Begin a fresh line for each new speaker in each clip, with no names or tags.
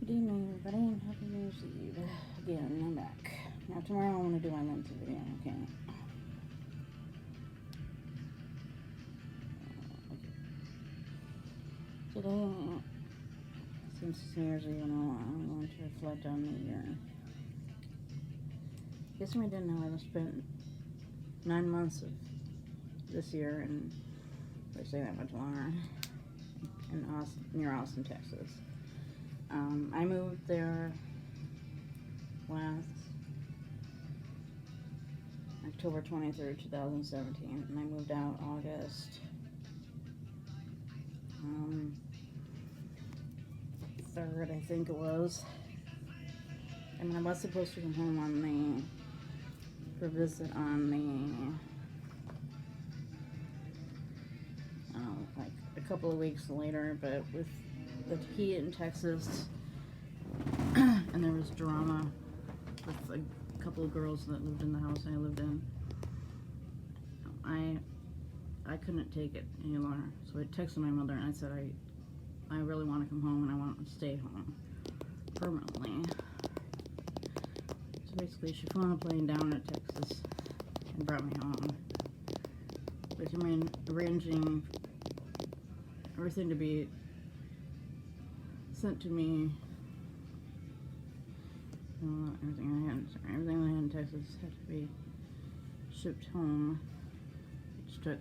Good evening, everybody, and Happy New Year's Eve. Again, I'm back. Now, tomorrow I want to do my Lindsay video, okay? Today, since it's New Year's Eve and all, I'm going to reflect on the year. I guess we didn't know I spent 9 months of this year, and they say that much longer, in Austin, near Austin, Texas. I moved there last October 23rd, 2017, and I moved out August 3rd, I think it was. And I was supposed to come home on for a visit on like a couple of weeks later, but with the heat in Texas, and there was drama with a couple of girls that lived in the house I lived in, I couldn't take it any longer. So I texted my mother and I said, I really want to come home and I want to stay home permanently. So basically she flew on a plane down to Texas and brought me home. But I mean, arranging everything to be sent to me, everything I had in Texas had to be shipped home, which took,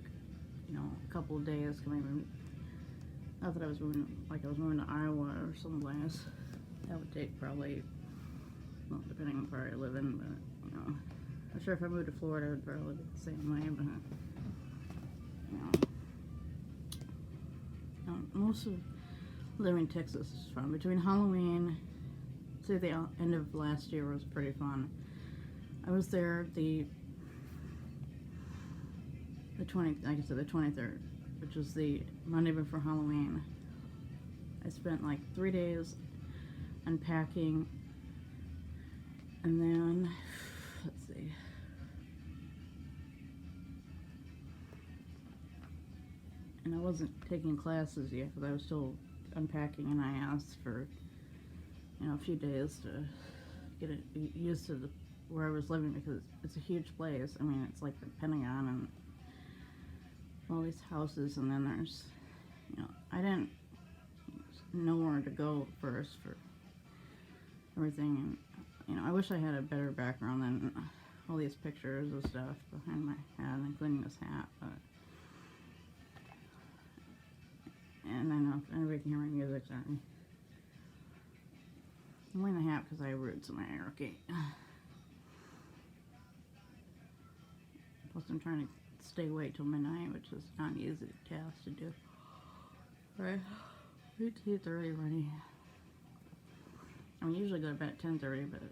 a couple of days coming in. Not that I was moving, like I was moving to Iowa or someplace. That would take probably, well, depending on where I live in, but, I'm sure if I moved to Florida, it would probably be the same way, but, most of living in Texas is fun. Between Halloween, say the end of last year was pretty fun. I was there the 23rd, which was the Monday before Halloween. I spent like 3 days unpacking, and then, let's see, and I wasn't taking classes yet because I was still unpacking, and I asked for, a few days to get used to where I was living, because it's a huge place. I mean, it's like the Pentagon and all these houses, and then there's, I didn't know where to go first for everything, and, I wish I had a better background than all these pictures and stuff behind my head, including this hat, but, and I know if anybody can hear my music, sorry. I'm wearing the hat because I have roots in my hair, okay. Plus I'm trying to stay awake till midnight, which is not an easy task to do. Right? It's 8:30 already. I mean, usually go to bed at 10:30, but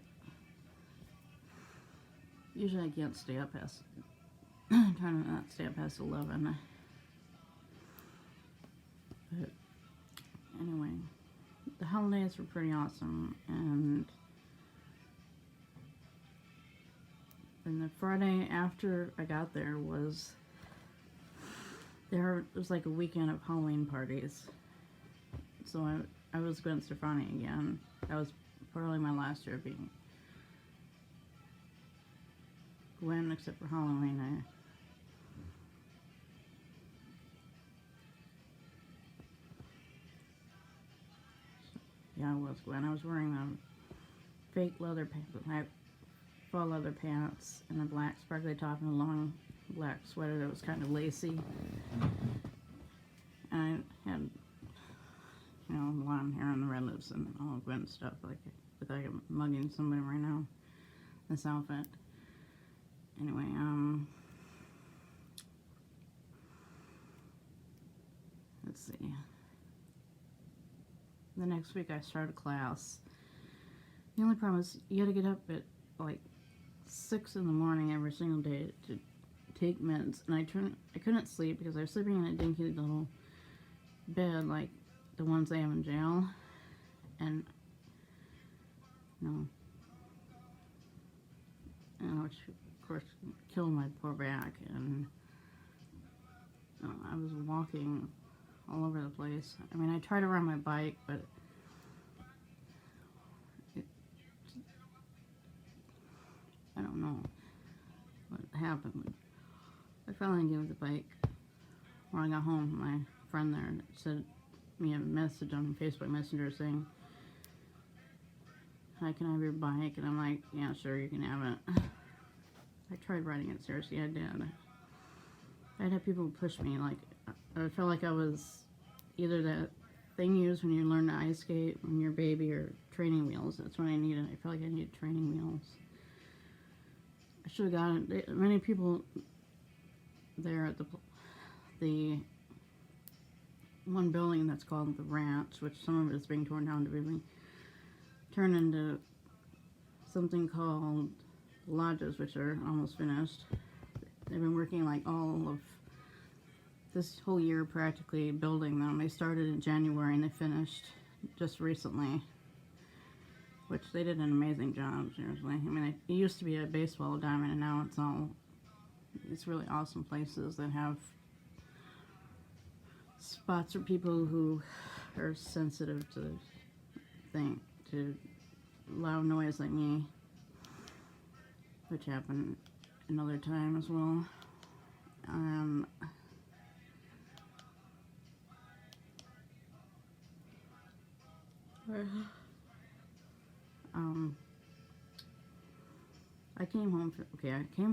usually I can't stay up past, I'm trying to not stay up past 11. But anyway, the holidays were pretty awesome, and the Friday after I got there was like a weekend of Halloween parties. So I was Gwen Stefani again. That was probably my last year being Gwen, except for Halloween. I was Gwen. I was wearing fake leather pants, faux leather pants, and a black sparkly top and a long black sweater that was kind of lacy. And I had, blonde hair and the red lips and all Gwen stuff. Like I'm mugging somebody right now. This outfit. Anyway, let's see. The next week I started class. The only problem is you had to get up at like 6 in the morning every single day to take meds, and I couldn't sleep because I was sleeping in a dinky little bed like the ones they have in jail, and which of course killed my poor back, and I was walking all over the place. I mean, I tried to ride my bike, but I don't know what happened. I finally gave the bike. When I got home, my friend there sent me a message on Facebook Messenger saying, "Hi, can I have your bike?" And I'm like, "Yeah, sure, you can have it." I tried riding it seriously. I did. I'd have people push me. Like, I felt like I was either that thing you use when you learn to ice skate when you're a baby, or training wheels. That's what I needed. I felt like I needed training wheels. I should have gotten it. Many people there at the one building that's called the Ranch, which some of it is being torn down to be turned into something called lodges, which are almost finished. They've been working like all of this whole year practically building them. They started in January and they finished just recently, which they did an amazing job, seriously. I mean, it used to be a baseball diamond, and now it's really awesome places that have spots for people who are sensitive to loud noise like me, which happened another time as well. I came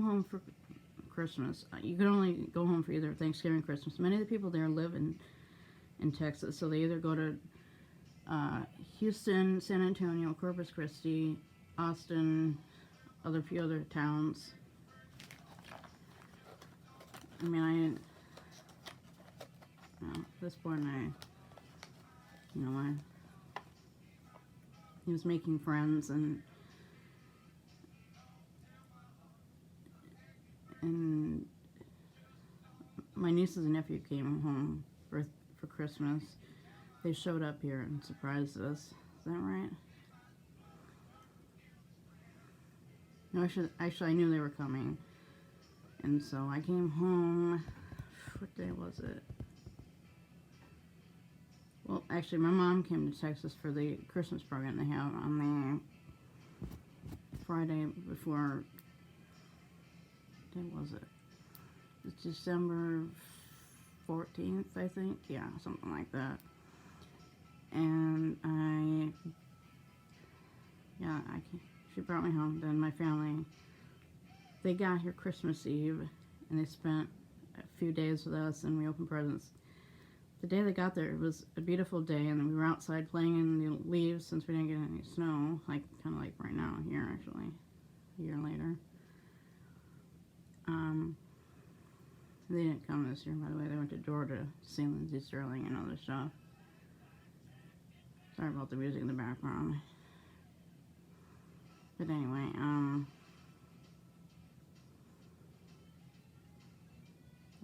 home for Christmas. You can only go home for either Thanksgiving or Christmas. Many of the people there live in Texas, so they either go to Houston, San Antonio, Corpus Christi, Austin, few other towns. I mean, at this point, he was making friends, and my nieces and nephew came home for Christmas. They showed up here and surprised us. Is that right? No, actually, I knew they were coming. And so I came home. What day was it? Well, actually, my mom came to Texas for the Christmas program they have on the Friday before. What day was it? It's December 14th, I think. Yeah, something like that. And she brought me home. Then my family, they got here Christmas Eve, and they spent a few days with us, and we opened presents. The day they got there, it was a beautiful day, and we were outside playing in the leaves since we didn't get any snow, kind of like right now here, actually, a year later. They didn't come this year, by the way. They went to Georgia to see Lindsey Sterling and other stuff. Sorry about the music in the background. But anyway,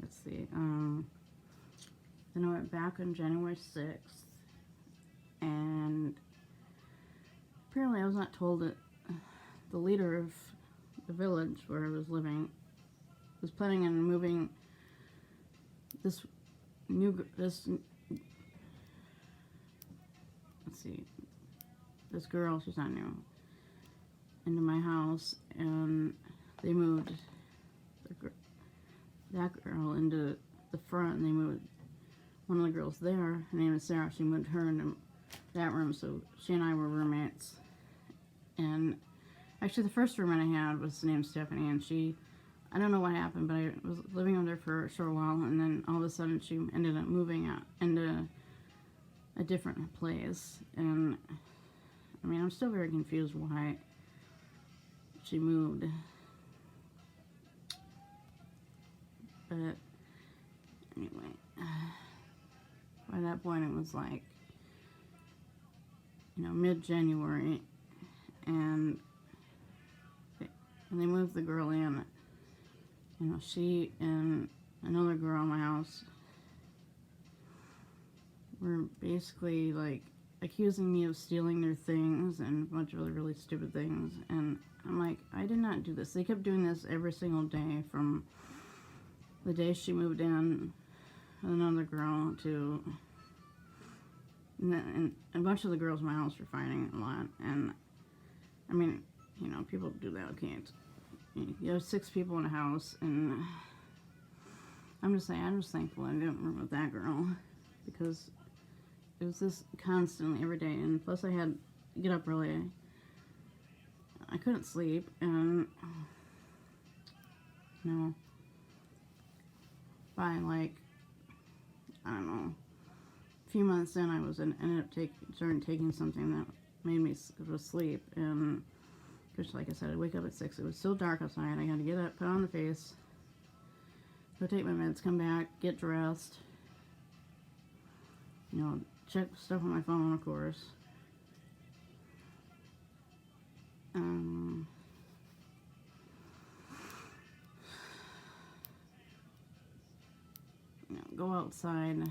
let's see. Then I went back on January 6th, and apparently I was not told that the leader of the village where I was living was planning on moving this girl, she's not new, into my house, and they moved that girl into the front, and they moved one of the girls there, her name is Sarah, she moved her into that room, so she and I were roommates. And actually the first roommate I had was named Stephanie, and I don't know what happened, but I was living with her for a short while, and then all of a sudden she ended up moving out into a different place. And I mean, I'm still very confused why she moved. But anyway, by that point it was like, mid-January, and they moved the girl in. She and another girl in my house were basically like accusing me of stealing their things and a bunch of other really stupid things. And I'm like, I did not do this. They kept doing this every single day from the day she moved in with another girl to, and a bunch of the girls in my house were fighting a lot. And I mean, people do that, okay? you have 6 people in a house, and I'm just saying, I'm just thankful I didn't room with that girl, because it was just constantly every day, and plus I had to get up early. I couldn't sleep, and you know, by like, I don't know, a few months in, ended up started taking something that made me go to sleep, and just like I said, I'd wake up at 6. It was still dark outside. I had to get up, put on the face, go take my meds, come back, get dressed, you know, check stuff on my phone, of course. You know, go outside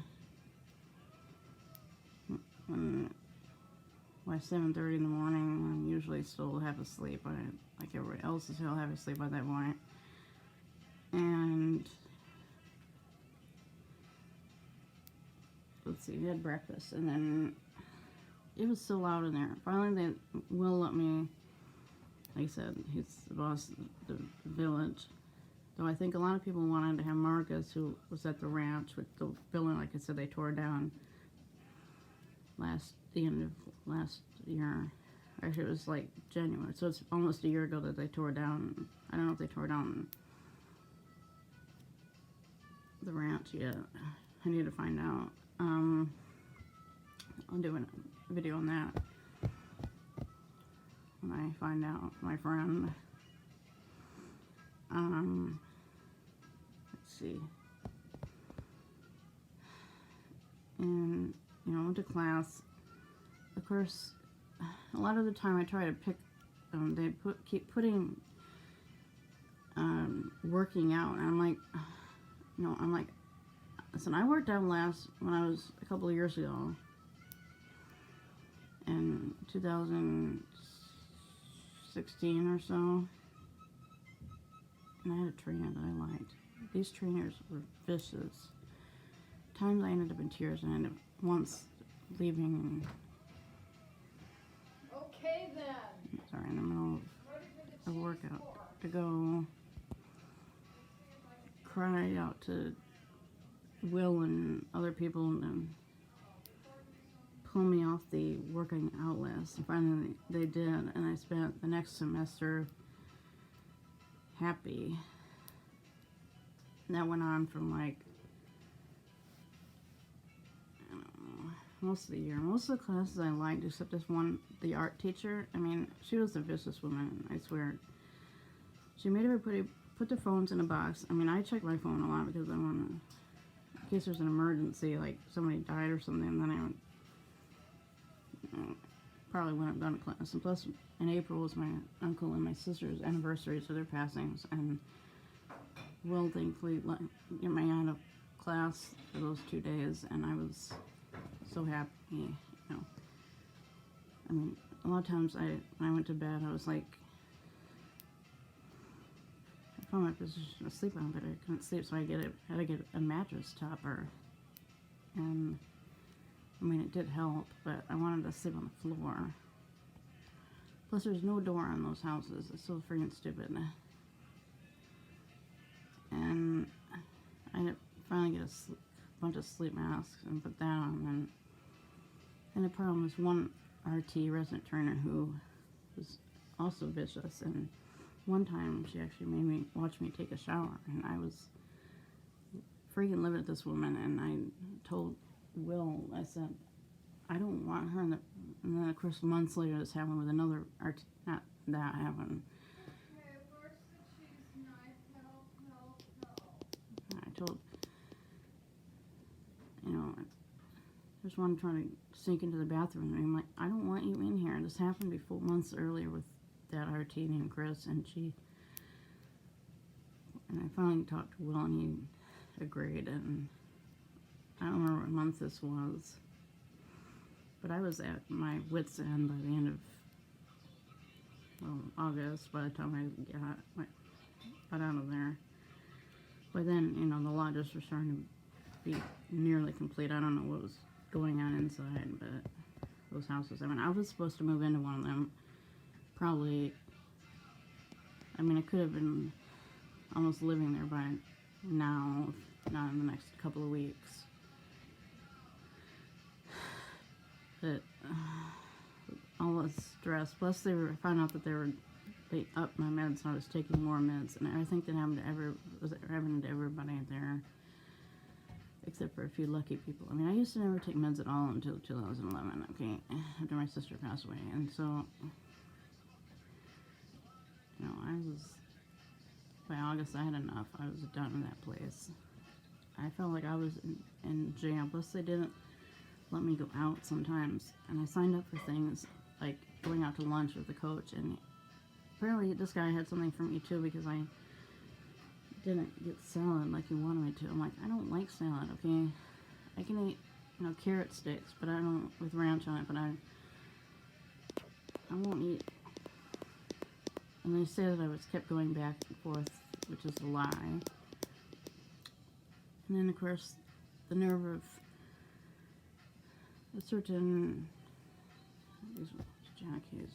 by 7:30 in the morning. I'm usually still half asleep. Like everybody else is still half asleep by that point. And let's see, we had breakfast, and then it was so loud in there. Finally, they will let me. Like I said, he's the boss of the village. Though I think a lot of people wanted to have Marcus, who was at the ranch with the building. Like I said, they tore down the end of last year. Actually, it was like January, so it's almost a year ago that they tore down. I don't know if they tore down the ranch yet. I need to find out. I'll do a video on that when I find out, my friend. Let's see. And, you know, I went to class. Of course, a lot of the time I try to pick, they keep putting working out. And I'm like, listen, I worked out when I was a couple of years ago, in 2016 or so, and I had a trainer that I liked. These trainers were vicious. Times I ended up in tears, and I ended up once leaving.
Okay then.
Sorry, in the middle of a workout to go cry out to Will and other people and pull me off the working out list. And finally they did, and I spent the next semester happy. And that went on from like, I don't know, most of the year. Most of the classes I liked, except this one, the art teacher. I mean, she was a vicious woman, I swear. She made everybody put their phones in a box. I mean, I check my phone a lot because I want to, in case there's an emergency, like somebody died or something, then I would, probably wouldn't have gone to class. And plus, in April was my uncle and my sister's anniversaries of their passings, and Will thankfully let me out of class for those 2 days, and I was so happy, you know. I mean, a lot of times when I went to bed, I was like, I found my position to sleep on, but I couldn't sleep, so I had to get a mattress topper, and I mean, it did help, but I wanted to sleep on the floor. Plus, there's no door on those houses. It's so freaking stupid. And I finally get a bunch of sleep masks and put that on. And the problem was one RT, resident trainer, who was also vicious. And one time, she actually made me watch me take a shower. And I was freaking livid at this woman. And I told Will, I said, I don't want her. And then, of course, months later, this happened with another RT. Not that happened.
Okay, where's the cheese knife? Help.
I told, you know, there's one trying to sneak into the bathroom, and I'm like, I don't want you in here. This happened before, months earlier, with that RT named Chris, and I finally talked to Will, and he agreed, and I don't remember what month this was, but I was at my wit's end by the end of, August, by the time I got out of there. By then, you know, the lodges were starting to be nearly complete. I don't know what was going on inside, but those houses, I mean, I was supposed to move into one of them probably I mean, I could have been almost living there by now, if not in the next couple of weeks. But all the stress, plus I found out that they upped my meds and I was taking more meds, and I think that happened to everybody there, except for a few lucky people. I mean, I used to never take meds at all until 2011, okay, after my sister passed away, and so, you know, by August I had enough. I was done in that place. I felt like I was in jail, plus they didn't let me go out sometimes, and I signed up for things like going out to lunch with the coach, and apparently this guy had something for me too because I didn't get salad like he wanted me to. I'm like, I don't like salad, okay? I can eat, you know, carrot sticks, but I don't, with ranch on it, but I won't eat. And they said that I was kept going back and forth, which is a lie. And then, of course, the nerve of a certain, these Jackies,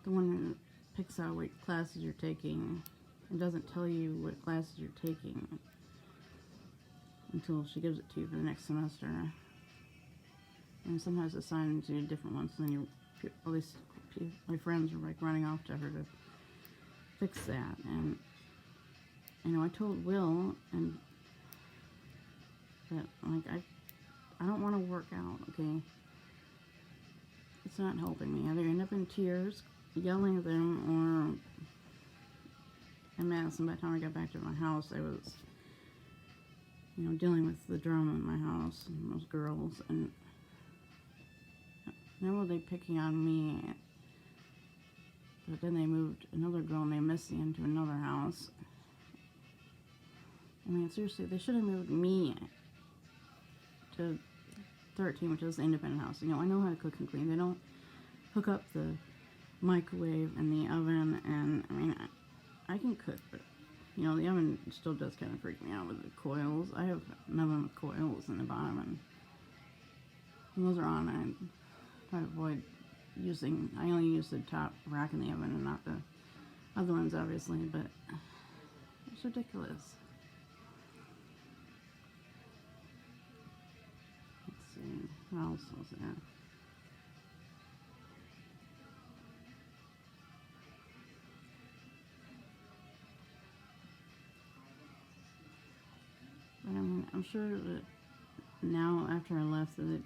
the one who picks out what classes you're taking and doesn't tell you what classes you're taking until she gives it to you for the next semester. And sometimes assigns you different ones, and then you, at least my friends were like running off to her to fix that. And you know, I told Will and that, like, I don't want to work out, okay? It's not helping me. Either end up in tears, yelling at them, or a mess. And by the time I got back to my house, I was, you know, dealing with the drama in my house and those girls. And now were they picking on me? But then they moved another girl named Missy into another house. I mean, seriously, they should have moved me to 13, which is the independent house. You know, I know how to cook and clean. They don't hook up the microwave and the oven, and I mean, I can cook, but you know, the oven still does kind of freak me out with the coils. I have an oven with coils in the bottom, and when those are on, I try to avoid using, I only use the top rack in the oven and not the other ones, obviously, but it's ridiculous. Let's see, what else was there? But I mean, I'm sure that now, after I left, that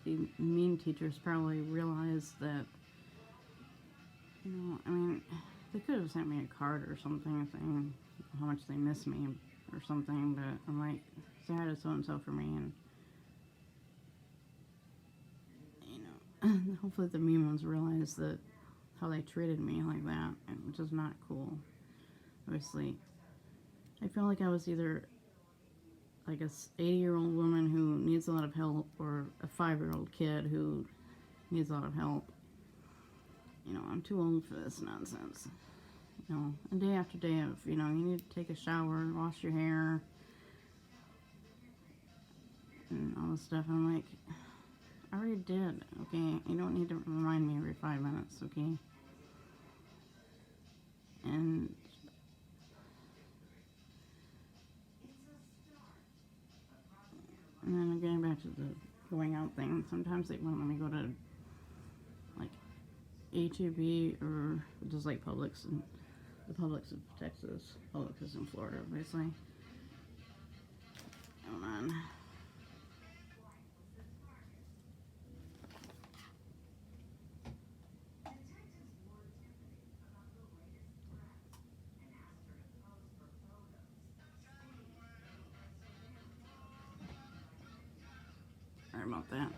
the mean teachers probably realized that, you know, I mean, they could have sent me a card or something saying how much they miss me or something, but I'm like, say hi to so-and-so for me, and, you know, hopefully the mean ones realize that how they treated me like that, which is not cool. Obviously, I feel like I was either like a 80-year-old woman who needs a lot of help, or a 5-year-old kid who needs a lot of help. You know, I'm too old for this nonsense. You know, and day after day of, you know, you need to take a shower, wash your hair, and all this stuff. I'm like, I already did, okay? You don't need to remind me every 5 minutes, okay? And then getting back to the going out thing, sometimes they won't let me go to, like, HEB or just like Publix, and the Publix of Texas. Publix is in Florida, obviously. Hold on. Sorry about that.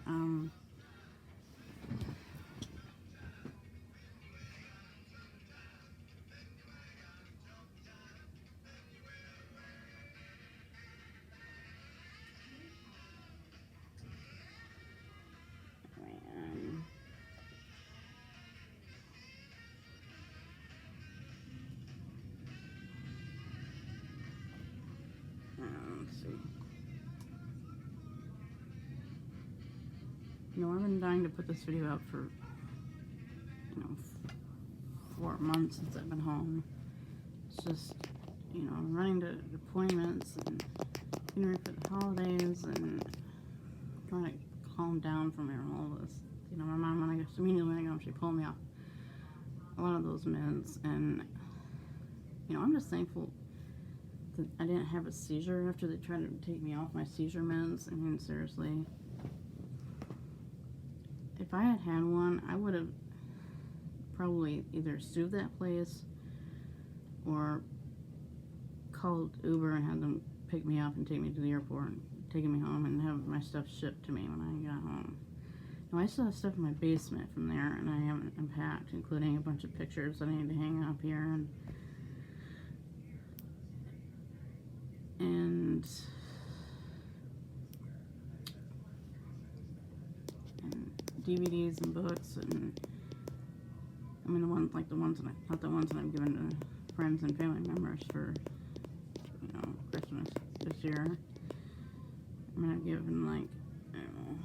Let's see. You know, I've been dying to put this video out for, you know, 4 months since I've been home. It's just, you know, running to appointments and getting ready for the holidays and trying to calm down from all this. You know, my mom, when I got immediately when I got home, she pulled me off a lot of those meds, and you know, I'm just thankful that I didn't have a seizure after they tried to take me off my seizure meds. I mean, seriously, if I had had one, I would have probably either sued that place or called Uber and had them pick me up and take me to the airport and taking me home and have my stuff shipped to me when I got home. Now, I still have stuff in my basement from there, and I haven't unpacked, including a bunch of pictures that I need to hang up here, and DVDs and books, and I mean not the ones that I've given to friends and family members for, you know, Christmas this year. I mean, I've given like, I don't know,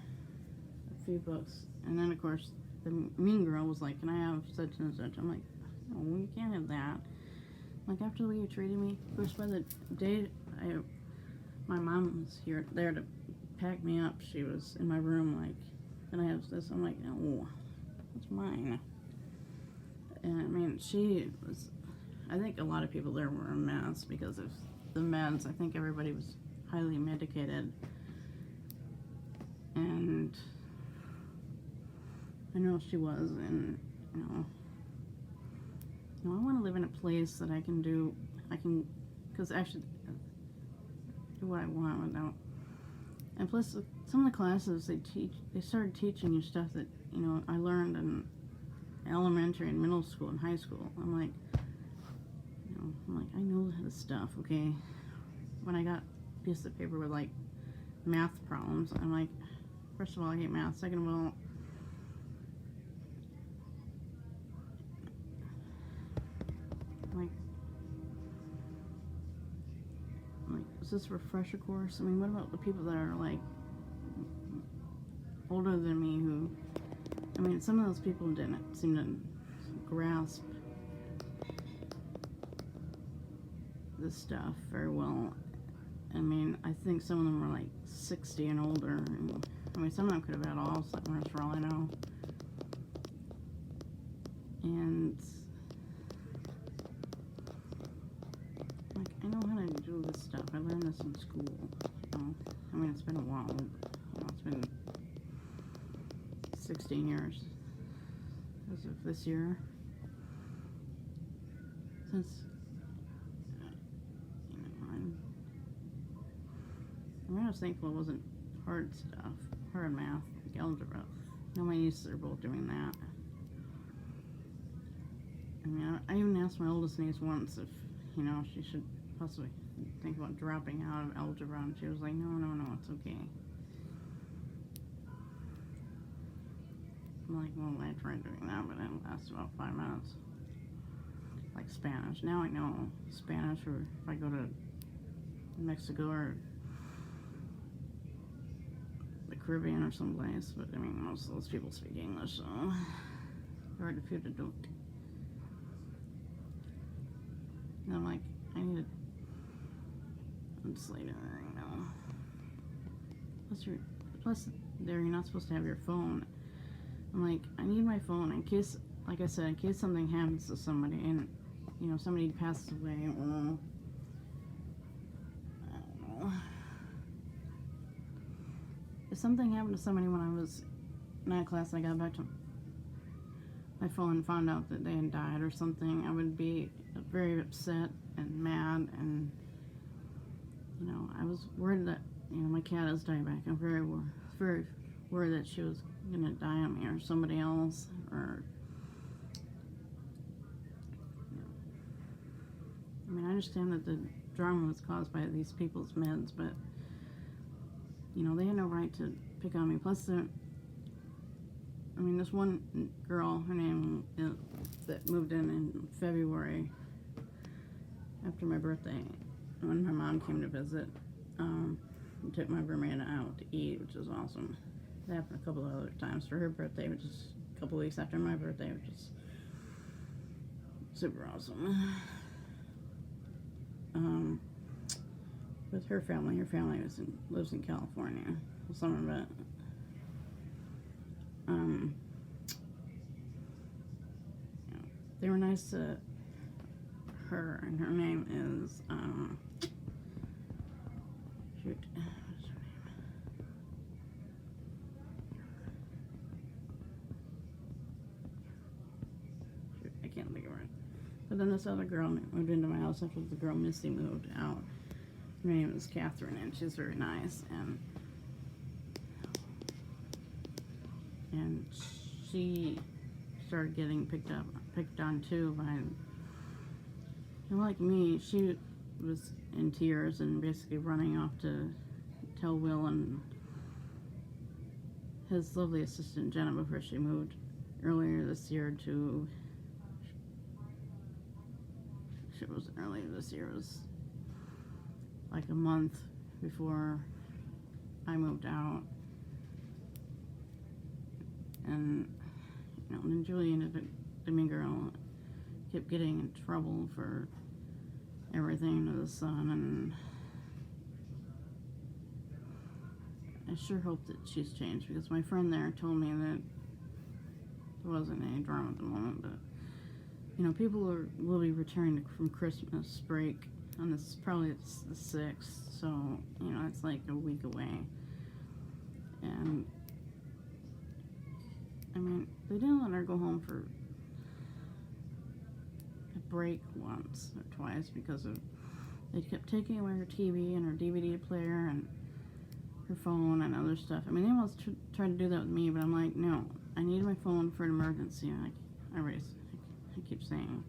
a few books, and then of course the mean girl was like, "Can I have such and such?" I'm like, "No, you can't have that." Like, after the way you treated me, of course, by the day my mom was there to pack me up, she was in my room like, "Can I have this?" I'm like, "No, it's mine." And I mean, I think a lot of people there were a mess because of the meds. I think everybody was highly medicated. And I know she was, and, you know, I want to live in a place that because actually, do what I want without, and plus, some of the classes they started teaching you stuff that, you know, I learned in elementary and middle school and high school. I'm like, I know this stuff, okay? When I got a piece of paper with like math problems, I'm like, first of all, I hate math. Second of all, like, is this a refresher course? I mean, what about the people that are like older than me who, I mean, some of those people didn't seem to grasp this stuff very well. I mean, I think some of them were like 60 and older. And, I mean, some of them could have had Alzheimer's for all I know. And, like, I know how to do this stuff. I learned this in school. You know? I mean, it's been a while. You know, it's been 16 years as of this year since, you know, I was thankful it wasn't hard stuff, hard math, like algebra. You know, my nieces are both doing that. I mean, I even asked my oldest niece once if, you know, she should possibly think about dropping out of algebra, and she was like, no, it's okay. I'm like, well, I tried doing that, but it lasted about 5 minutes. Like Spanish. Now I know Spanish, or if I go to Mexico or the Caribbean or someplace, but I mean, most of those people speak English, so there are a few that don't. And I'm like, I'm just like, you know. Plus, you're not supposed to have your phone. I'm like, I need my phone in case, like I said, in case something happens to somebody and, you know, somebody passes away, or I don't know. If something happened to somebody when I was in that class, I got back to my phone and found out that they had died or something, I would be very upset and mad, and, you know, I was worried that, you know, my cat is diabetic. I'm very worried that she was gonna die on me or somebody else, or, you know. I mean, I understand that the drama was caused by these people's meds, but, you know, they had no right to pick on me. Plus, I mean, this one girl, her name, that moved in February after my birthday, when my mom came to visit, took my roommate out to eat, which was awesome. It happened a couple of other times for her birthday, which is a couple weeks after my birthday, which is super awesome. With her family lives in California. Some of it. They were nice to her, and her name is shoot, what's her name? Shoot, I can't think of it. But then this other girl moved into my house after the girl Missy moved out. Her name is Catherine, and she's very nice, and she started getting picked on too by, and like me, she was in tears and basically running off to tell Will and his lovely assistant Jenna before she moved earlier this year to, it wasn't earlier this year, it was like a month before I moved out. And then Julie, the mean girl, kept getting in trouble for everything to the son, and I sure hope that she's changed, because my friend there told me that there wasn't any drama at the moment, but people will be returning from Christmas break, and this is probably the 6th, so it's like a week away, and they didn't let her go home for a break once or twice because they kept taking away her TV and her DVD player and her phone and other stuff. They almost tried to do that with me, but I'm like, no, I need my phone for an emergency. I keep saying,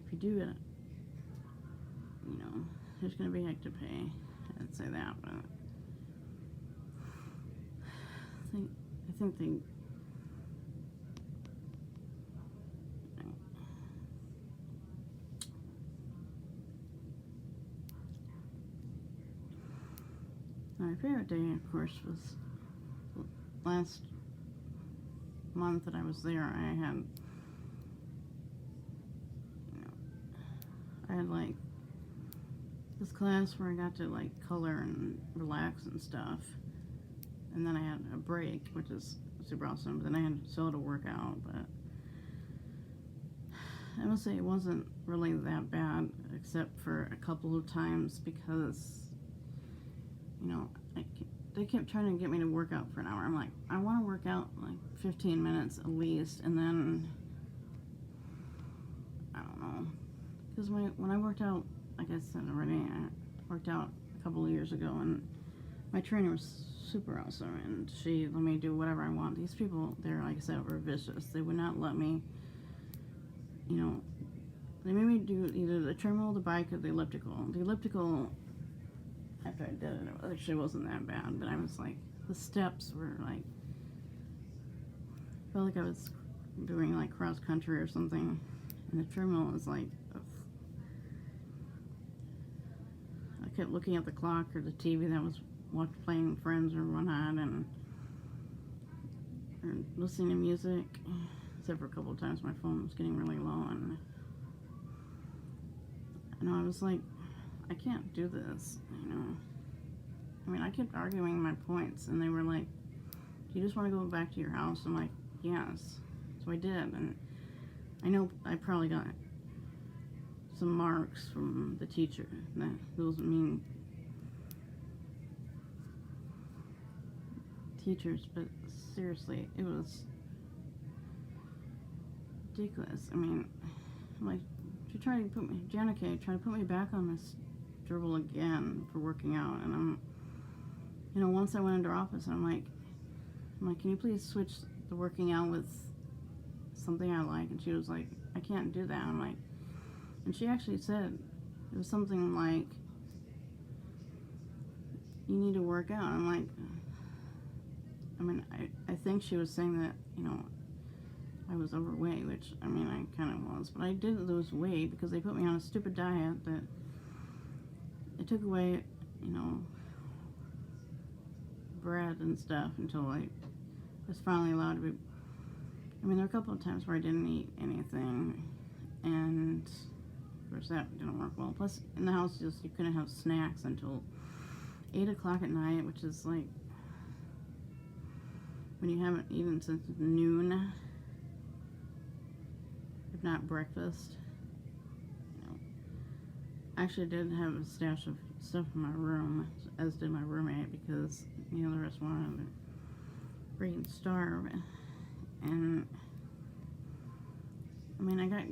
if you do it, there's going to be heck to pay. I'd say that, but I think they, my favorite day, of course, was last month that I was there. I had like this class where I got to like color and relax and stuff. And then I had a break, which is super awesome. But then I still had to work out. But I must say it wasn't really that bad, except for a couple of times because, they kept trying to get me to work out for an hour. I'm like, I want to work out like 15 minutes at least. And then, I don't know. Because when I worked out, like I said already, I worked out a couple of years ago, and my trainer was super awesome, and she let me do whatever I want. These people there, like I said, were vicious. They would not let me, they made me do either the treadmill, the bike, or the elliptical. The elliptical, after I did it actually wasn't that bad, but I was like, the steps were like, felt like I was doing like cross country or something, and the treadmill was like, I kept looking at the clock or the TV that was playing Friends or whatnot, or listening to music, except for a couple of times my phone was getting really low, and I was like, I can't do this, I kept arguing my points, and they were like, do you just want to go back to your house? I'm like, yes. So I did, and I know I probably got some marks from the teacher. Those mean teachers, but seriously, it was ridiculous. I'm like, Jana K tried to put me back on this dribble again for working out, and once I went into her office, I'm like, can you please switch the working out with something I like? And she was like, I can't do that. I'm like, and she actually said, it was something like, you need to work out. I'm like, I think she was saying that, I was overweight, which, I kind of was, but I didn't lose weight because they put me on a stupid diet that it took away, bread and stuff until I was finally allowed to I mean, there were a couple of times where I didn't eat anything, and of course that didn't work well. Plus, in the house, you couldn't have snacks until 8 o'clock at night, which is like when you haven't eaten since noon, if not breakfast. You know, I actually did have a stash of stuff in my room, as did my roommate, because the rest wanted to freaking starve. And I mean, I got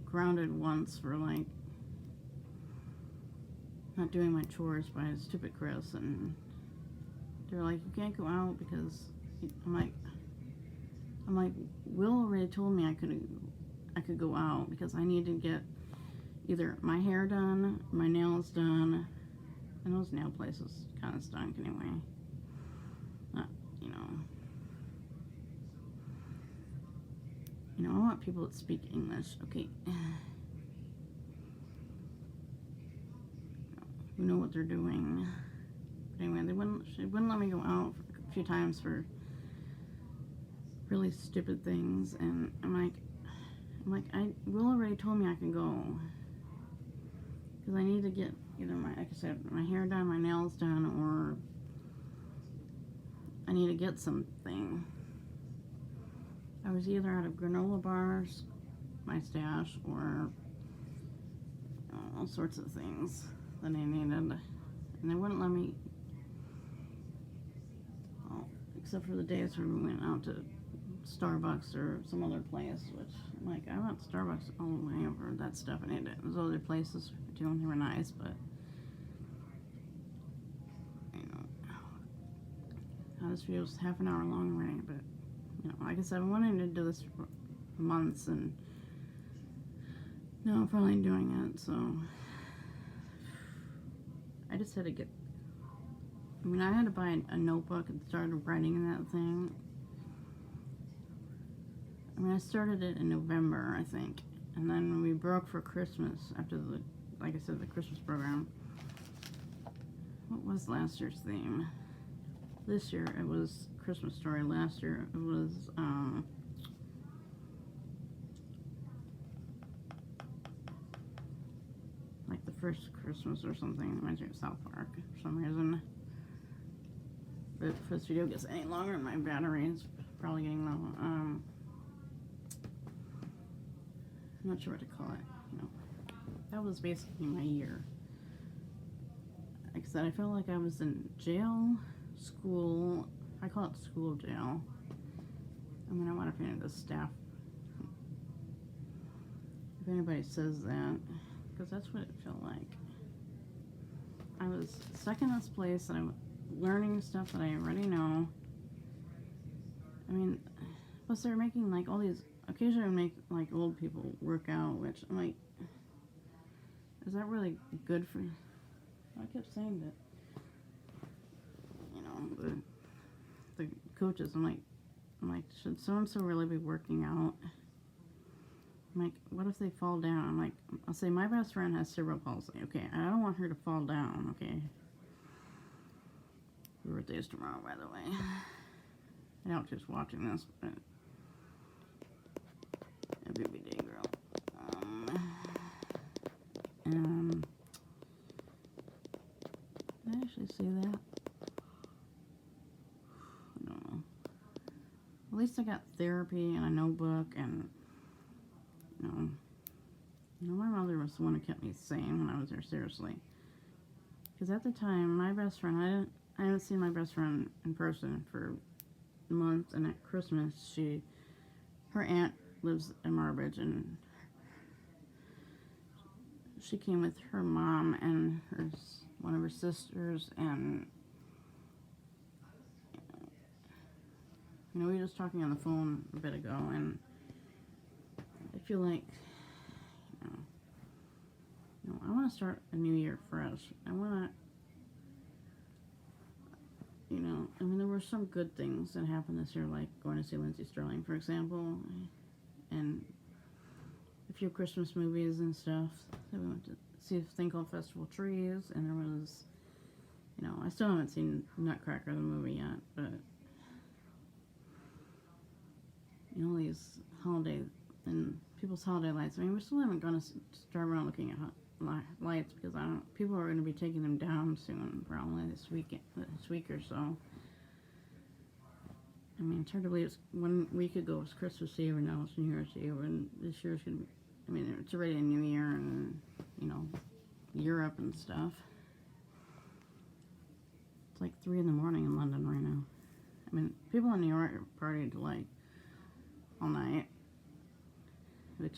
grounded once for like not doing my chores by stupid Chris, and they were like, you can't go out because I'm like, Will already told me I could go out because I need to get either my hair done, my nails done, and those nail places kind of stunk anyway. I want people that speak English, okay, who know what they're doing. But anyway, she wouldn't let me go out a few times for really stupid things, and I'm like, Will already told me I can go because I need to get either like I said, my hair done, my nails done, or I need to get something. I was either out of granola bars, my stash, or all sorts of things that I needed, and they wouldn't let me, except for the days when we went out to Starbucks or some other place, which I'm like, I went to Starbucks all the way over that stuff. I needed those other places too, and they were nice, but this video was half an hour long already, but like I said, I've been wanting to do this for months, and now I'm finally doing it, so I just had to get, I had to buy a notebook and started writing in that thing. I started it in November, I think, and then when we broke for Christmas, after like I said, the Christmas program, what was last year's theme? This year it was Christmas Story. Last year it was like the first Christmas or something. It reminds me of South Park for some reason. But if this video gets any longer, my battery is probably getting low. I'm not sure what to call it. That was basically my year. Like I said, I felt like I was in jail, school. I call it school jail. I want to find the staff, if anybody says that, because that's what it felt like. I was stuck in this place and I'm learning stuff that I already know. Plus they're making like all these, occasionally make like old people work out, which I'm like, is that really good for, I kept saying that, the coaches, I'm like, should so-and-so really be working out? I'm like, what if they fall down? I'll say, my best friend has cerebral palsy. Okay, I don't want her to fall down, okay? Her birthday's tomorrow, by the way. I doubt she's watching this, but happy birthday, girl. Did I actually see that? I don't know. At least I got therapy and a notebook, and my mother was the one who kept me sane when I was there, seriously. Because at the time, my best friend, I haven't seen my best friend in person for months, and at Christmas, her aunt lives in Marbridge, and she came with her mom and one of her sisters, and we were just talking on the phone a bit ago, and I feel like, I want to start a new year fresh. I want to, there were some good things that happened this year, like going to see Lindsey Sterling, for example, and a few Christmas movies and stuff. So we went to see a thing called Festival Trees, and there was, I still haven't seen Nutcracker, the movie, yet, but you know, these holiday and people's holiday lights. I mean, we're still haven't going to start around looking at lights because people are going to be taking them down soon, probably this week or so. I mean, it's hard to believe it's 1 week ago it was Christmas Eve and now it's New Year's Eve, and this year's going to be, I mean, it's already a new year and, you know, Europe and stuff. It's like 3 in the morning in London right now. I mean, people in New York partied like all night, which,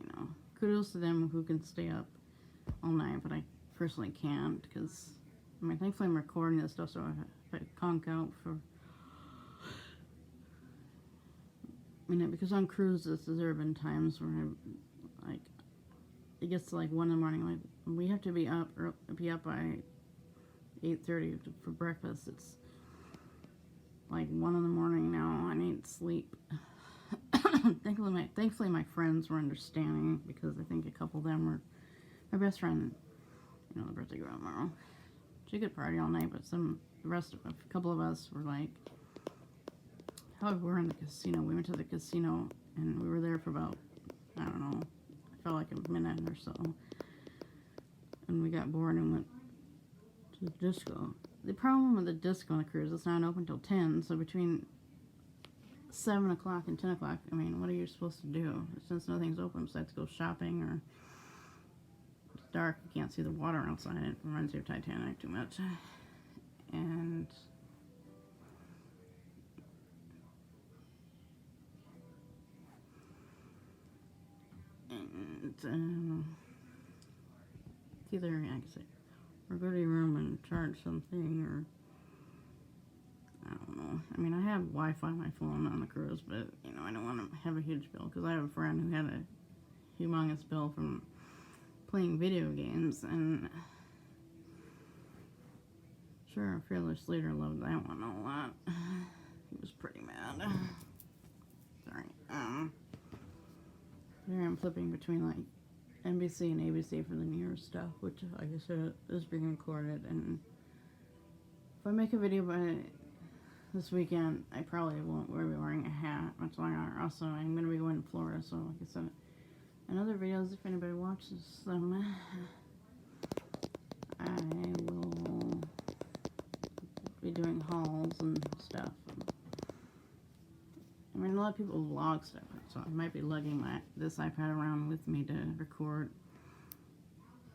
you know, kudos to them who can stay up all night, but I personally can't because, I mean, thankfully I'm recording this stuff, so if I conk out for, I mean, because on cruises, there have been times where I, like, it gets to like 1 in the morning, like, we have to be up by 8:30 for breakfast. It's like 1 in the morning now. I need sleep. Thankfully my friends were understanding because I think a couple of them were, my best friend, you know, the birthday girl tomorrow, she could party all night, but a couple of us were like, however, we were in the casino. We went to the casino and we were there for about, I don't know, it felt like a minute or so, and we got bored and went to the disco. The problem with the disco on the cruise, it's not open till 10, so between 7 o'clock and 10 o'clock, I mean, what are you supposed to do? Since nothing's open besides go shopping, or it's dark, you can't see the water outside, it reminds you of Titanic too much. And it's either, like I say, or go to your room and charge something, or I don't know. I mean, I have Wi-Fi on my phone on the cruise, but, you know, I don't want to have a huge bill, because I have a friend who had a humongous bill from playing video games, and sure, Fearless Leader loved that one a lot. He was pretty mad. Sorry. Here I'm flipping between, like, NBC and ABC for the New Year's stuff, which, like I said, is being recorded, and if I make a video by this weekend, I probably won't be wearing a hat much longer. Also, I'm going to be going to Florida, so like I said, in other videos, if anybody watches them, I will be doing hauls and stuff. I mean, a lot of people vlog stuff, so I might be lugging this iPad around with me to record,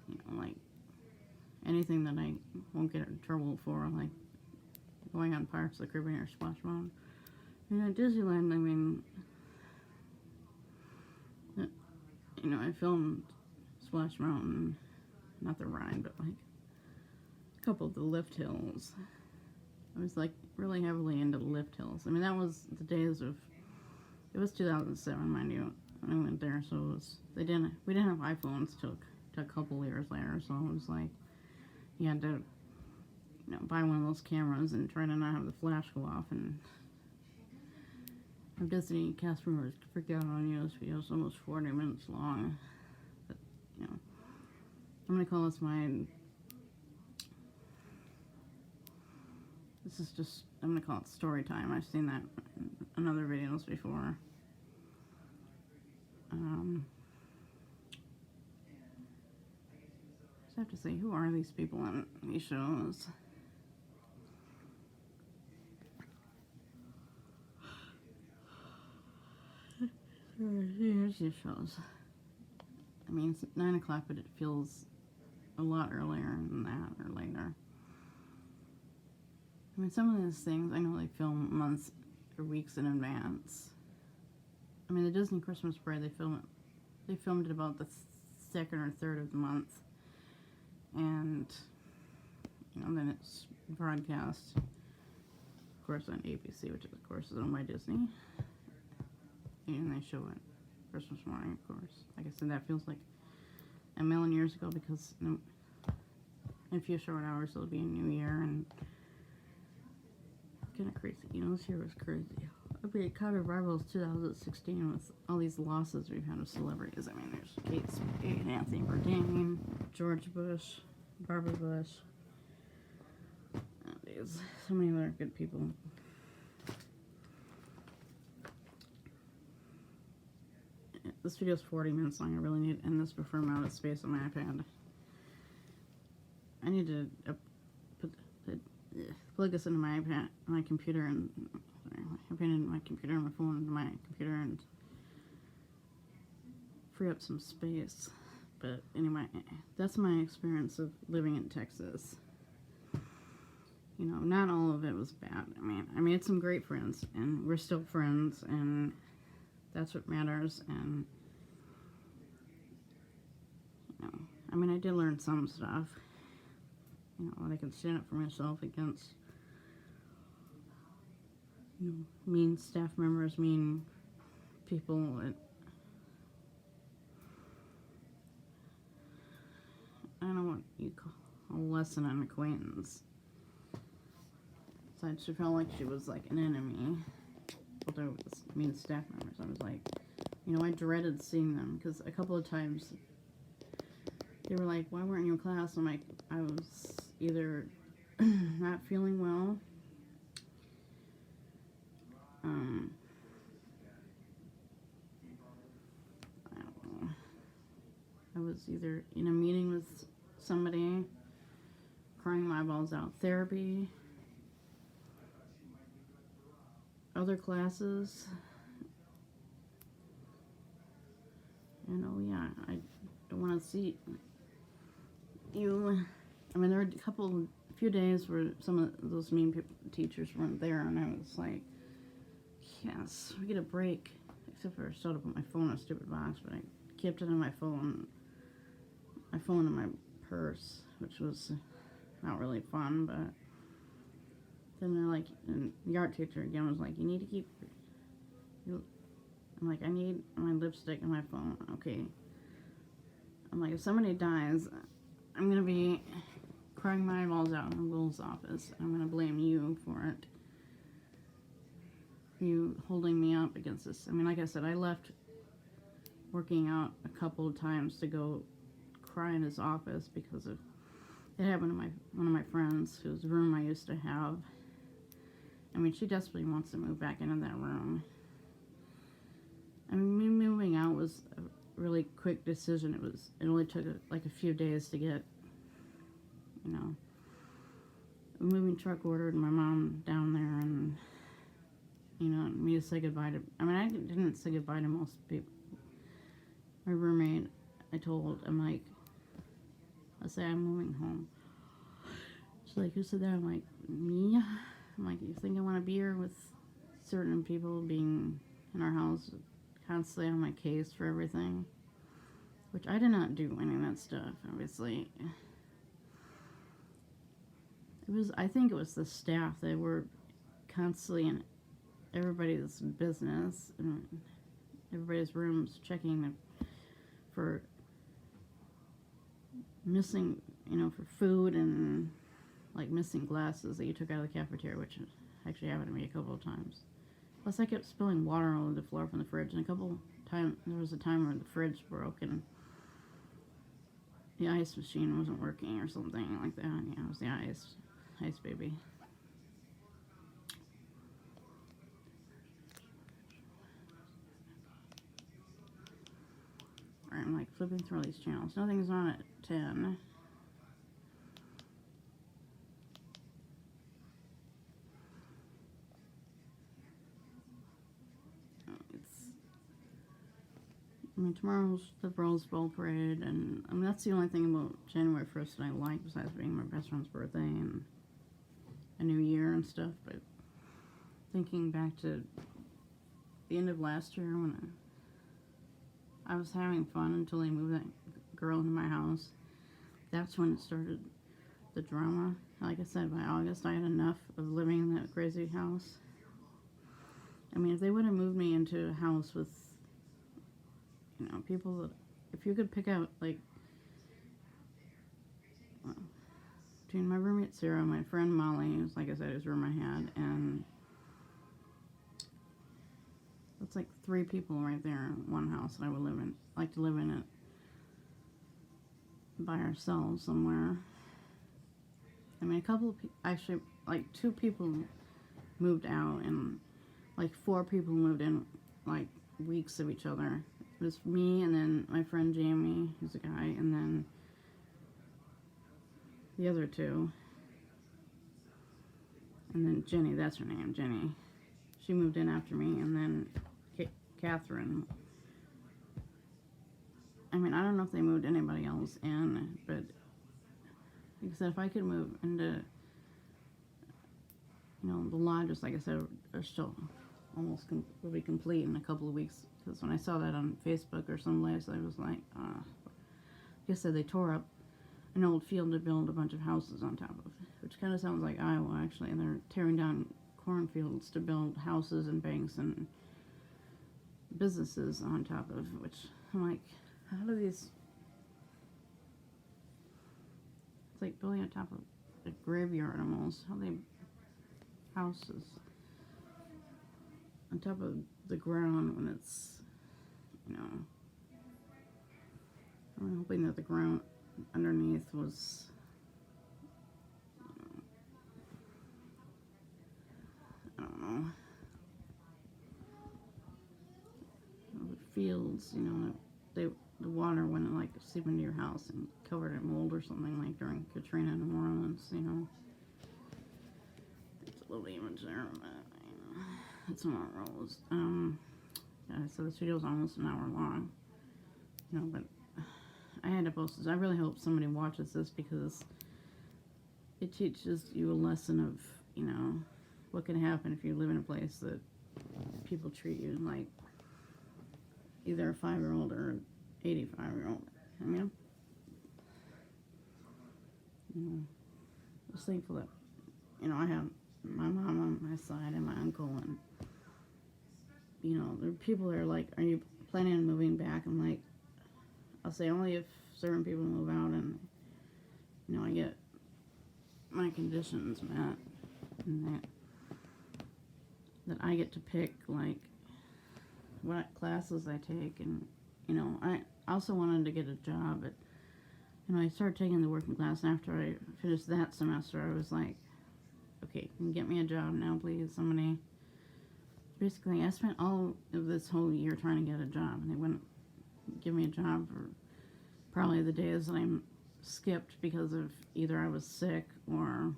you know, like, anything that I won't get in trouble for, like going on Pirates of the Caribbean or Splash Mountain. And at Disneyland, I mean, you know, I filmed Splash Mountain, not the ride, but like a couple of the lift hills. I was like really heavily into the lift hills. I mean, that was the days of, it was 2007, mind you, when I went there, so it was, we didn't have iPhones till a couple years later, so it was like, you had to, you know, buy one of those cameras and try to not have the flash go off, and have Disney cast members freak out on you. This video is almost 40 minutes long, but, you know, I'm gonna call this this is just, I'm gonna call it story time. I've seen that in other videos before. I have to say, who are these people in these shows? Here's your shows. I mean, it's 9 o'clock, but it feels a lot earlier than that, or later. I mean, some of these things, I know they film months or weeks in advance. I mean, the Disney Christmas Parade, they filmed it about the 2nd or 3rd of the month. And, you know, then it's broadcast, of course, on ABC, which of course is owned by Disney. And they show it Christmas morning, of course. Like I said, that feels like a million years ago, because in a few short hours it'll be a new year, and it's kind of crazy. You know, this year was crazy. I mean, Conor Marvel's 2016 with all these losses we've had of celebrities. I mean, there's Kate Spade, Anthony Bourdain, George Bush, Barbara Bush. There's so many other good people. this video's 40 minutes long. I really need to end this before I'm out of space on my iPad. I need to plug this into my iPad, my computer, and I put it in my computer, my phone, into my computer, and free up some space. But anyway, that's my experience of living in Texas. You know, not all of it was bad. I made some great friends, and we're still friends, and that's what matters. And you know, I did learn some stuff. You know, I can stand up for myself against, you know, mean staff members, mean people. I don't know what you call a lesson on acquaintance. So she felt like she was like an enemy. Although it was mean staff members, I was like, you know, I dreaded seeing them because a couple of times they were like, "Why weren't you in class?" I'm like, I was either not feeling well, I don't know. I was either in a meeting with somebody, crying my balls out, therapy, other classes, and oh yeah, I don't want to see you. I mean, there were a few days where some of those mean teachers weren't there, and I was like, yes, we get a break. Except for I still had to put my phone in a stupid box, but I kept it in my phone in my purse, which was not really fun. But then they're like, and the art teacher again was like, you need to keep. I'm like, I need my lipstick and my phone. Okay. I'm like, if somebody dies, I'm gonna be crying my eyeballs out in Will's office. I'm gonna blame you for it. You holding me up against this. I mean, like I said, I left working out a couple of times to go cry in his office because of it happened to one of my friends whose room I used to have. I mean, she desperately wants to move back into that room. I mean, me moving out was a really quick decision. It only took like a few days to get, you know, a moving truck ordered and my mom down there, and you know, me to say goodbye to. I mean, I didn't say goodbye to most people. My roommate, I'm like, I say I'm moving home. She's like, who said that? I'm like, me. I'm like, you think I want to be here with certain people being in our house, constantly on my case for everything? Which I did not do any of that stuff, obviously. I think it was the staff. They were constantly in everybody's business, and everybody's rooms, checking for missing, you know, for food, and like missing glasses that you took out of the cafeteria, which actually happened to me a couple of times. Plus, I kept spilling water all over the floor from the fridge, and there was a time where the fridge broke and the ice machine wasn't working or something like that. Yeah, it was the ice baby. Alright, I'm like flipping through all these channels. Nothing's on at 10. I mean, tomorrow's the Rose Bowl parade, and I mean, that's the only thing about January 1st that I like, besides being my best friend's birthday and a new year and stuff. But thinking back to the end of last year when I was having fun until they moved that girl into my house, that's when it started, the drama. Like I said, by August, I had enough of living in that crazy house. I mean, if they would have moved me into a house with, you know, people that, if you could pick out, like, well, between my roommate Sarah, my friend Molly, who's, like I said, whose room I had, and that's like 3 people right there in one house that I would like to live in it by ourselves somewhere. I mean, actually, like 2 people moved out, and like 4 people moved in, like, weeks of each other. It was me and then my friend Jamie, who's a guy, and then the other two. And then Jenny, that's her name, Jenny. She moved in after me, and then Catherine. I mean, I don't know if they moved anybody else in, but like I said, if I could move into, the lodges, like I said, are still almost will be complete in a couple of weeks. Because when I saw that on Facebook or someplace, I was like, like I said, they tore up an old field to build a bunch of houses on top of, which kind of sounds like Iowa, actually. And they're tearing down cornfields to build houses and banks and businesses on top of, which I'm like, how do these, it's like building on top of a graveyard almost. How they, houses on top of the ground when it's, I'm hoping that the ground underneath was, I don't know, the fields, the water wouldn't like seep into your house and covered in mold or something like during Katrina in New Orleans, There's a little image there, but, it's not rolls. Yeah, so this video is almost an hour long, but I had to post this. I really hope somebody watches this because it teaches you a lesson of, what can happen if you live in a place that people treat you like either a 5-year-old or an 85-year-old. I mean, I'm just thankful that, I have my mom on my side and my uncle, and, there are people that are like, are you planning on moving back? I'm like, I'll say only if certain people move out and, I get my conditions met, and that I get to pick, like, what classes I take, and, I also wanted to get a job, but, I started taking the working class, and after I finished that semester, I was like, okay, can you get me a job now, please, somebody. Basically, I spent all of this whole year trying to get a job, and they wouldn't give me a job for probably the days that I'm skipped because of either I was sick or,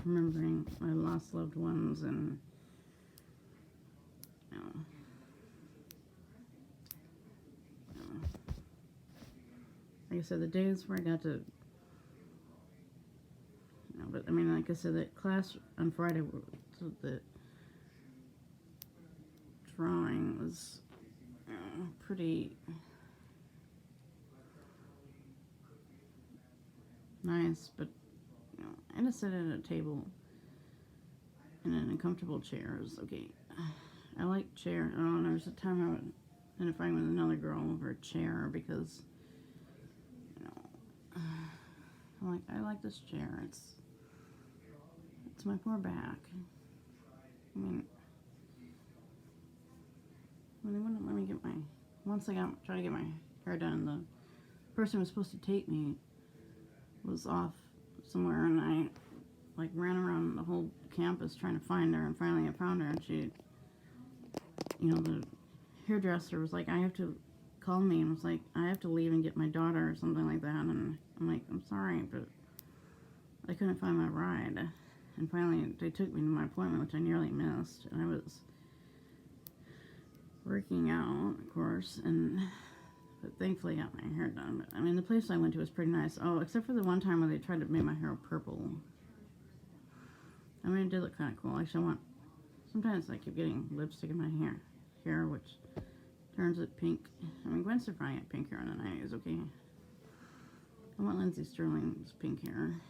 remembering my lost loved ones, and, like I said, the days where I got to, but I mean, like I said, that class on Friday, so the drawing was pretty nice, but I had to sit at a table in an uncomfortable chairs. Okay, I like chair. I don't know. There was a time I was identifying with another girl over a chair because I'm like, I like this chair. It's my poor back. I mean, when they wouldn't let me get once I tried to get my hair done, the person who was supposed to take me was off somewhere, and I like ran around the whole campus trying to find her, and finally I found her, and she, the hairdresser was like, I have to call me, and was like, I have to leave and get my daughter or something like that, and I'm like, I'm sorry, but I couldn't find my ride. And finally they took me to my appointment, which I nearly missed, and I was working out, of course, but thankfully I got my hair done. But I mean, the place I went to was pretty nice. Oh, except for the one time where they tried to make my hair purple. I mean, it did look kind of cool. Actually, sometimes I keep getting lipstick in my hair, which turns it pink. I mean, Gwen Stefani had pink hair in the 90s, okay? I want Lindsey Sterling's pink hair.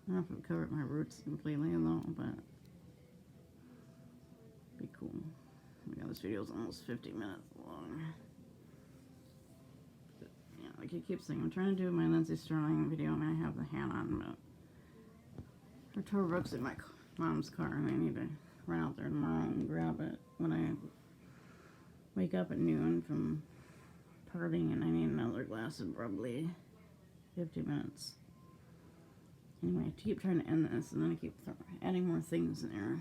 I don't know if it would cover up my roots completely, though, but it'd be cool. Oh my god, this video is almost 50 minutes long. But, like I keep saying, I'm trying to do my Lindsey Sterling video, and I have the hat on, but her tour book's in my mom's car, and I need to run out there tomorrow and grab it when I wake up at noon from partying, and I need another glass in probably 50 minutes. Anyway, I keep trying to end this, and then I keep adding more things in there.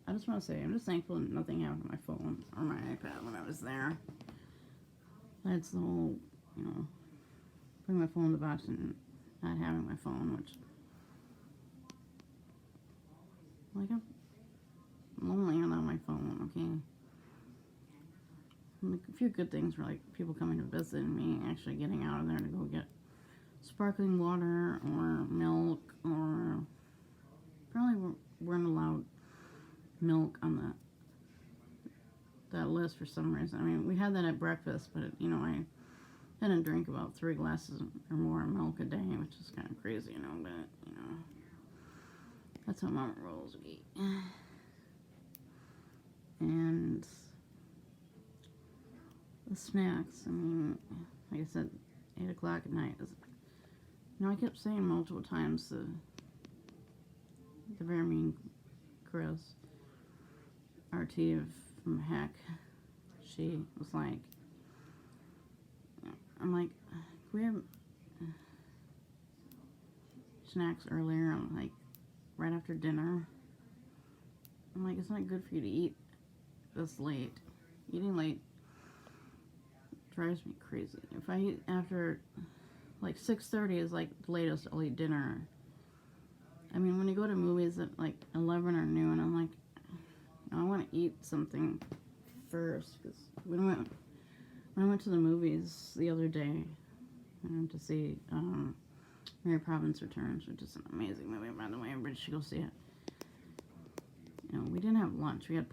I just want to say, I'm just thankful that nothing happened to my phone or my iPad when I was there. That's the whole, you know, putting my phone in the box and not having my phone, which, like, I'm lonely without my phone, okay? And a few good things were, like, people coming to visit me, actually getting out of there to go get sparkling water or milk, or probably weren't allowed milk on that list for some reason. I mean, we had that at breakfast, but, you know, I didn't drink about 3 glasses or more of milk a day, which is kind of crazy, you know, but, you know, that's how Mama rolls we eat. And the snacks, I mean, like I said, 8 o'clock at night is, you know, I kept saying multiple times the very mean Chris, RT from Heck, she was like, I'm like, can we have snacks earlier? I'm like, right after dinner. I'm like, it's not good for you to eat this late. Eating late drives me crazy. If I eat after, like, 6:30 is like the latest I'll eat dinner. I mean, when you go to movies at like 11 or noon, I'm like, I want to eat something first. Because when I went to the movies the other day, I went to see Mary Poppins Returns, which is an amazing movie, by the way. Everybody should go see it. You know, we didn't have lunch. I had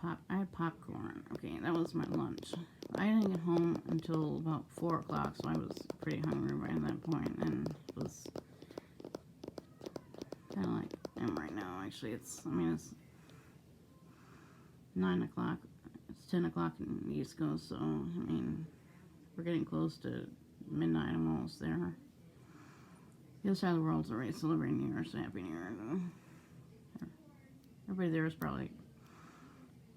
popcorn. Okay, that was my lunch. I didn't get home until about 4 o'clock, so I was pretty hungry by that point, and it was kind of like I am right now. Actually, it's 9 o'clock. It's 10 o'clock in the East Coast, so, I mean, we're getting close to midnight. I'm almost there. The other side of the world's already celebrating New Year's. Happy New Year. Everybody there is probably,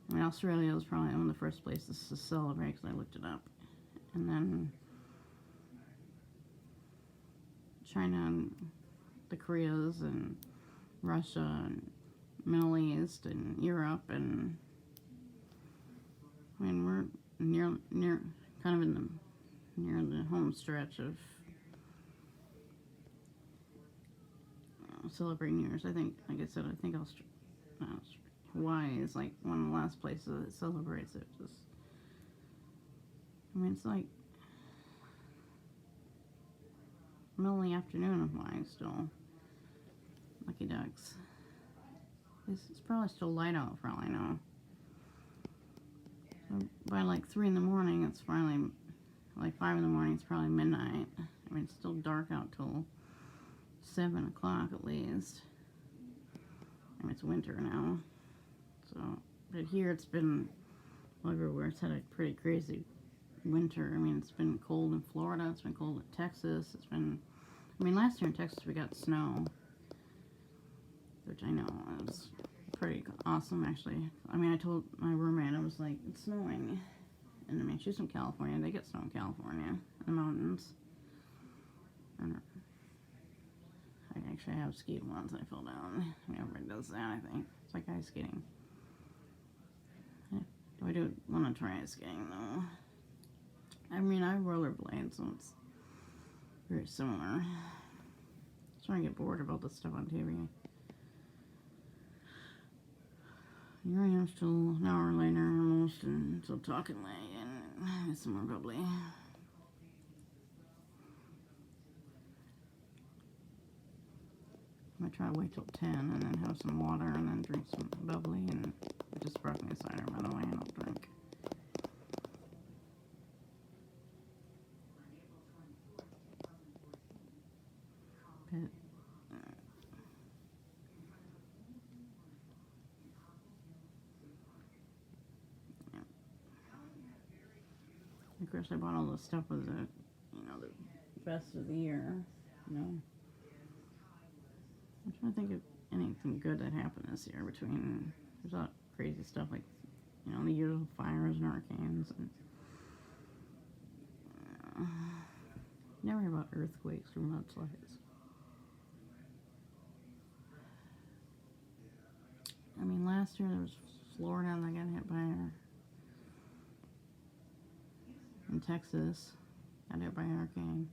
I mean, Australia was probably one of the first places to celebrate because I looked it up. And then China and the Koreas and Russia and Middle East and Europe, and I mean, we're near kind of in near the home stretch of celebrating New Year's. I think, like I said, I think Hawaii is like one of the last places that celebrates it. Just, I mean, it's like middle of the afternoon in Hawaii still. Lucky ducks. It's probably still light out for all I know. So by like 3 in the morning, it's finally like 5 in the morning. It's probably midnight. I mean, it's still dark out till 7 o'clock at least. I mean, it's winter now. So, but here it's been everywhere. It's had a pretty crazy winter. I mean, it's been cold in Florida. It's been cold in Texas. It's been, I mean, last year in Texas we got snow, which I know is pretty awesome, actually. I mean, I told my roommate, I was like, it's snowing. And I mean, she's from California. They get snow in California, in the mountains. And I have skied once. I fell down. I mean, everybody does that, I think. It's like ice skating. I do want to try ice skating, though. I mean, I rollerblade, so it's very similar. I'm trying to get bored about this stuff on TV. Here I am still an hour later almost, and still talking late, and it's some more bubbly. I'm gonna try to wait till 10 and then have some water and then drink some bubbly, and I just brought me a cider, by the way, and I'll drink. But, yeah. Of course, I bought all this stuff with the, the best of the year, I'm trying to think of anything good that happened this year between, there's a lot of crazy stuff like, the usual fires and hurricanes, and never hear about earthquakes or mudslides. I mean, last year there was Florida that got hit by her. In Texas, got hit by a hurricane.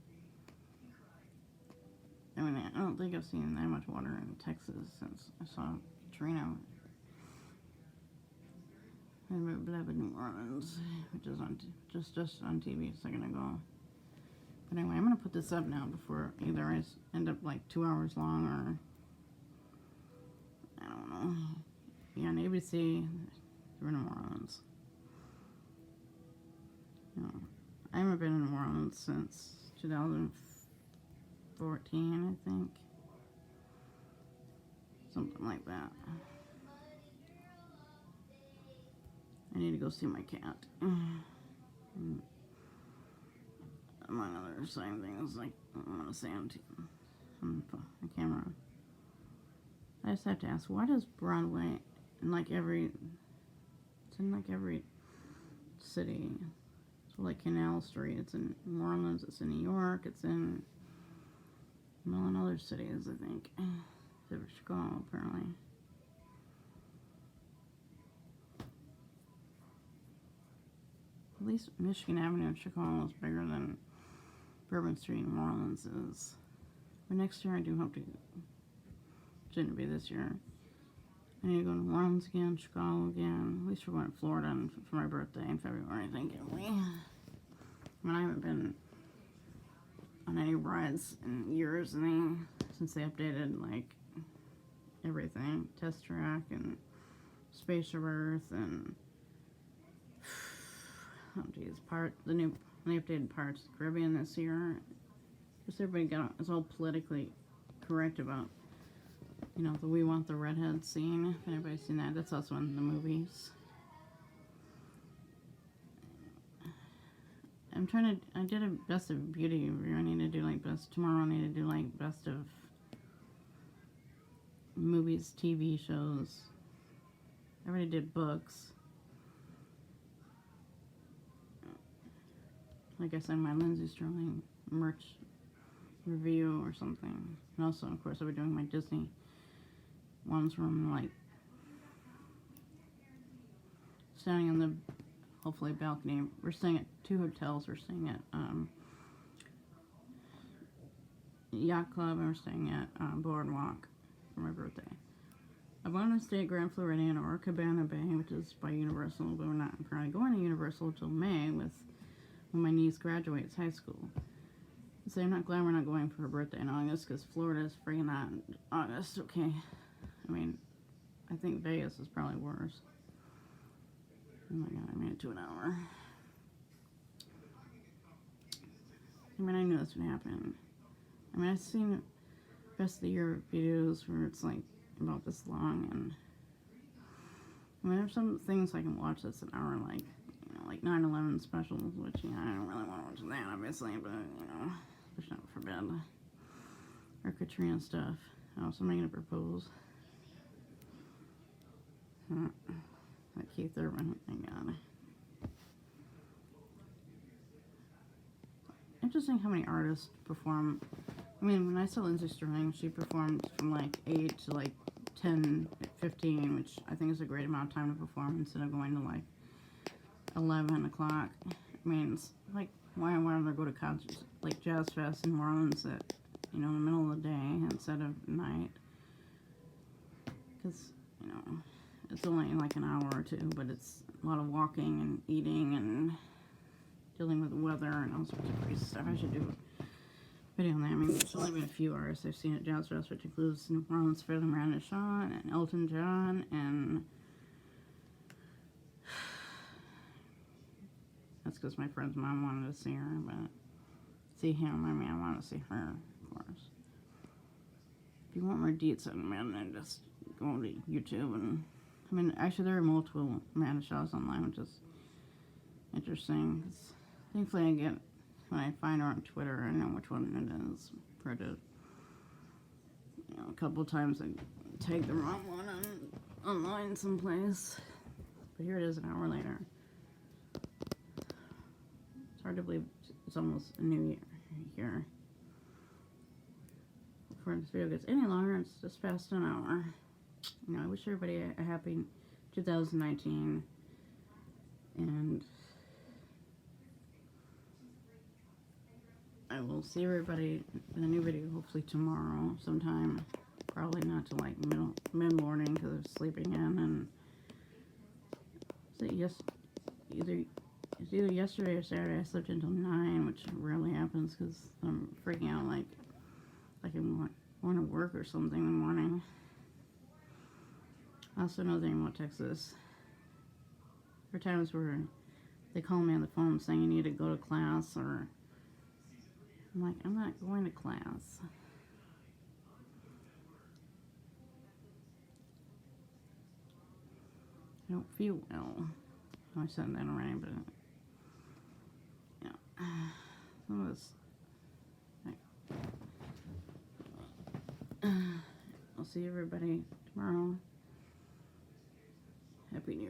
I mean, I don't think I've seen that much water in Texas since I saw Katrina. I live in New Orleans, which is on just on TV a second ago. But anyway, I'm gonna put this up now before either I end up like 2 hours long or I don't know. Yeah, on ABC, we're in New Orleans. You know, I haven't been in New Orleans since 2014, I think. Something like that. I need to go see my cat. Among other same things, like I'm gonna say on the camera. I just have to ask, why does Broadway it's in like every city? So like Canal Street, it's in New Orleans, it's in New York, it's in a million other cities, I think. Except for Chicago, apparently. At least Michigan Avenue in Chicago is bigger than Bourbon Street in New Orleans is. But next year I do hope to, shouldn't be this year. I need to go to New Orleans again, Chicago again. At least we're going to Florida for my birthday in February, I think, an't we? I mean, I haven't been on any rides in years, since they updated, like, everything. Test Track and Spaceship Earth and oh geez, they updated Pirates of the Caribbean this year. Just everybody is all politically correct about, you know, the We Want the Redhead scene. If anybody's seen that, that's also in the movies. I did a Best of Beauty review. I need to do like tomorrow I need to do like Best of Movies, TV shows. I already did books. Like I said, my Lindsay Sterling merch review or something. And also, of course, I'll be doing my Disney ones from, like, standing on the, hopefully, balcony. We're staying at 2 hotels. We're staying at Yacht Club, and we're staying at Boardwalk for my birthday. I want to stay at Grand Floridian or Cabana Bay, which is by Universal, but we're not currently going to Universal until May when my niece graduates high school. So I'm not glad we're not going for her birthday in August, because Florida is freaking out in August. Okay, I mean, I think Vegas is probably worse. Oh my god, I made it to an hour. I mean, I knew this would happen. I mean, I've seen Best of the Year videos where it's like about this long, and I mean, there's some things I can watch that's an hour, like, you know, like 9/11 specials, which, you know, I don't really want to watch that, obviously, but, you know, push out for bed. Or Katrina stuff. Oh, somebody gonna propose. Like Keith Urban, thank God. Interesting how many artists perform. I mean, when I saw Lindsay Sterling, she performed from like 8 to like 10, 15, which I think is a great amount of time to perform instead of going to like 11 o'clock. I mean, it's like, why don't they go to concerts like Jazz Fest in New Orleans at, you know, in the middle of the day instead of night? Because, you know, it's only like an hour or two, but it's a lot of walking and eating and dealing with the weather and all sorts of crazy stuff. I should do a video on that. I mean, there's only been a few artists I've seen at Jazz Fest, which includes New Orleans Fairly Miranda Shaw and Elton John, and that's because my friend's mom wanted to see her, but see him, I mean, I want to see her, of course. If you want more deets on Amanda, then just go to YouTube and, I mean, actually there are multiple Amanda Shaws online, which is interesting. Thankfully I get, when I find her on Twitter, I know which one it is. For to, you know, a couple times I take the wrong one online someplace. But here it is an hour later. It's hard to believe it's almost a new year. Before this video gets any longer, it's just past an hour. You know, I wish everybody a happy 2019. And I will see everybody in a new video hopefully tomorrow sometime. Probably not till like mid-morning because I'm sleeping in. And it's either yesterday or Saturday I slept until 9, which rarely happens because I'm freaking out like I want to work or something in the morning. Also, another thing about Texas. There are times where they call me on the phone saying you need to go to class, or I'm like, I'm not going to class. I don't feel well. I said that already, but yeah, some of this. I'll see everybody tomorrow. Happy New Year.